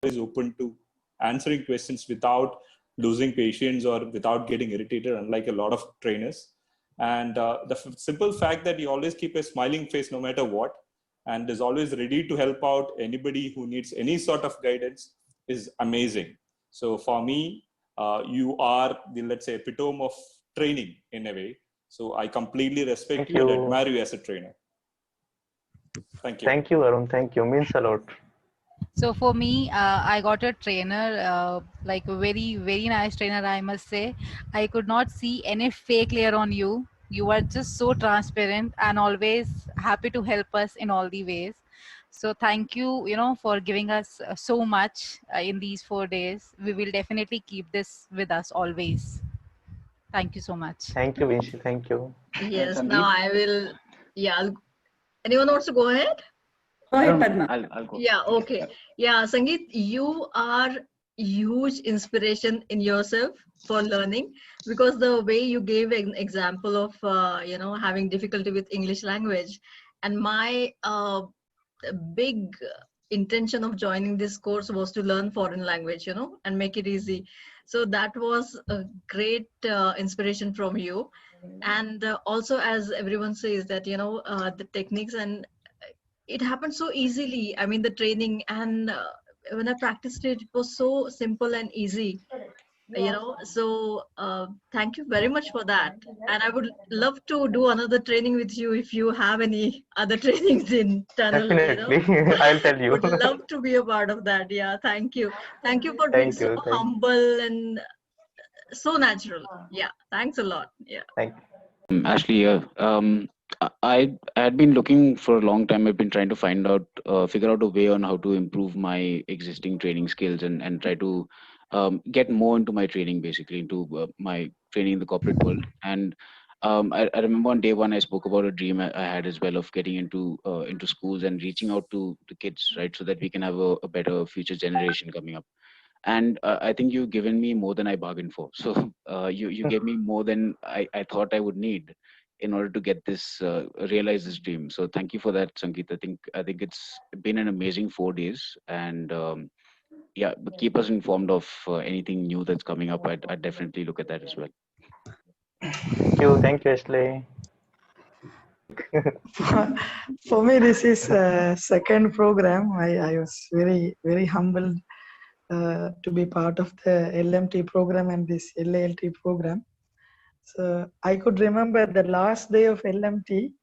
always open to answering questions without losing patience or without getting irritated, unlike a lot of trainers. And the simple fact that you always keep a smiling face no matter what, and is always ready to help out anybody who needs any sort of guidance is amazing. So for me, you are the, let's say, epitome of training in a way. So I completely respect you and admire you as a trainer. Thank you. Thank you, Arun. Thank you. Means a lot. So for me, I got a trainer, like a very, very nice trainer, I must say. I could not see any fake layer on you. You are just so transparent and always happy to help us in all the ways. So thank you, for giving us so much in these 4 days. We will definitely keep this with us always. Thank you so much. Thank you, Vinci. Thank you. Yes, now I will, yeah. Anyone wants to go ahead? Go ahead, Padma. I'll go. Yeah, okay. Yeah, Sangeet, you are huge inspiration in yourself for learning, because the way you gave an example of, having difficulty with English language, and my big intention of joining this course was to learn foreign language, and make it easy. So that was a great inspiration from you. And also, as everyone says that, the techniques, and it happened so easily. I mean, the training, and when I practiced it, it was so simple and easy, so thank you very much for that. And I would love to do another training with you if you have any other trainings in tunnel. Definitely. I'll tell you. Would love to be a part of that. Yeah, thank you. Thank you for being so humble and so natural. Yeah, thanks a lot. Yeah. Thank you. Ashley, I had been looking for a long time. I've been trying to figure out a way on how to improve my existing training skills and try to get more into my training, basically into my training in the corporate world. And I remember on day one I spoke about a dream I had as well of getting into schools and reaching out to the kids, right, so that we can have a better future generation coming up. And I think you've given me more than I bargained for. So you gave me more than I thought I would need in order to get this realize this dream. So thank you for that, Sangeet. I think it's been an amazing 4 days, and yeah, keep us informed of anything new that's coming up. I'd definitely look at that as well. Thank you, Ashley. For me, this is second program. I was very humbled to be part of the LMT program and this LALT program. So I could remember the last day of LMT,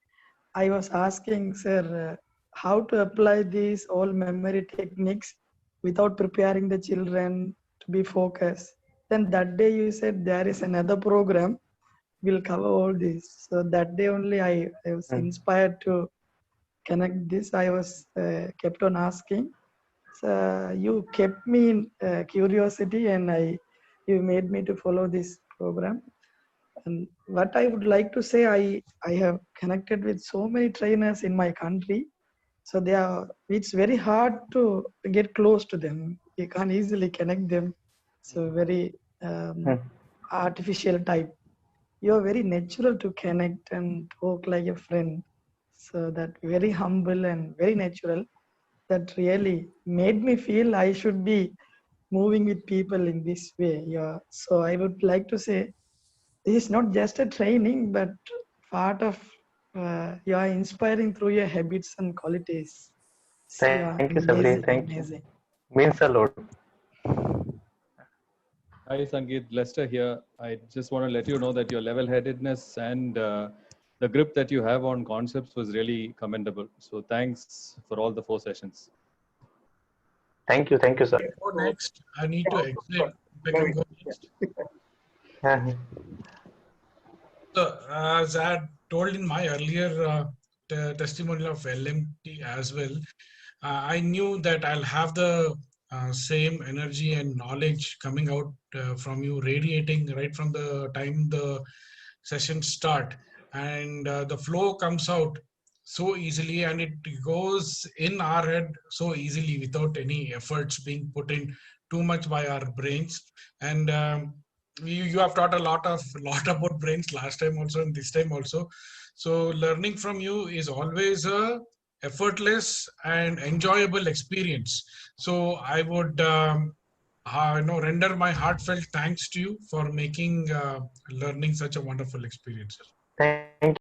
I was asking, sir, how to apply these all memory techniques without preparing the children to be focused. Then that day you said there is another program will cover all this. So that day only I was inspired to connect this. I was kept on asking. So you kept me in curiosity, and you made me to follow this program. And what I would like to say, I have connected with so many trainers in my country. So it's very hard to get close to them. You can't easily connect them. So very artificial type. You're very natural to connect and talk like a friend. So that very humble and very natural. That really made me feel I should be moving with people in this way. Yeah. So I would like to say, this is not just a training, but part of you are inspiring through your habits and qualities. Thank you, Sabri. Thank you. Means a lot. Hi, Sangeet. Lester here. I just want to let you know that your level-headedness and the grip that you have on concepts was really commendable. So thanks for all the 4 sessions. Thank you, sir. Go next. I need to exit. I can go next. So, as I had told in my earlier testimonial of LMT as well, I knew that I'll have the same energy and knowledge coming out from you, radiating right from the time the sessions start, and the flow comes out so easily, and it goes in our head so easily without any efforts being put in too much by our brains. And you have taught a lot about brains last time also and this time also. So learning from you is always a effortless and enjoyable experience. So I would render my heartfelt thanks to you for making learning such a wonderful experience. Thank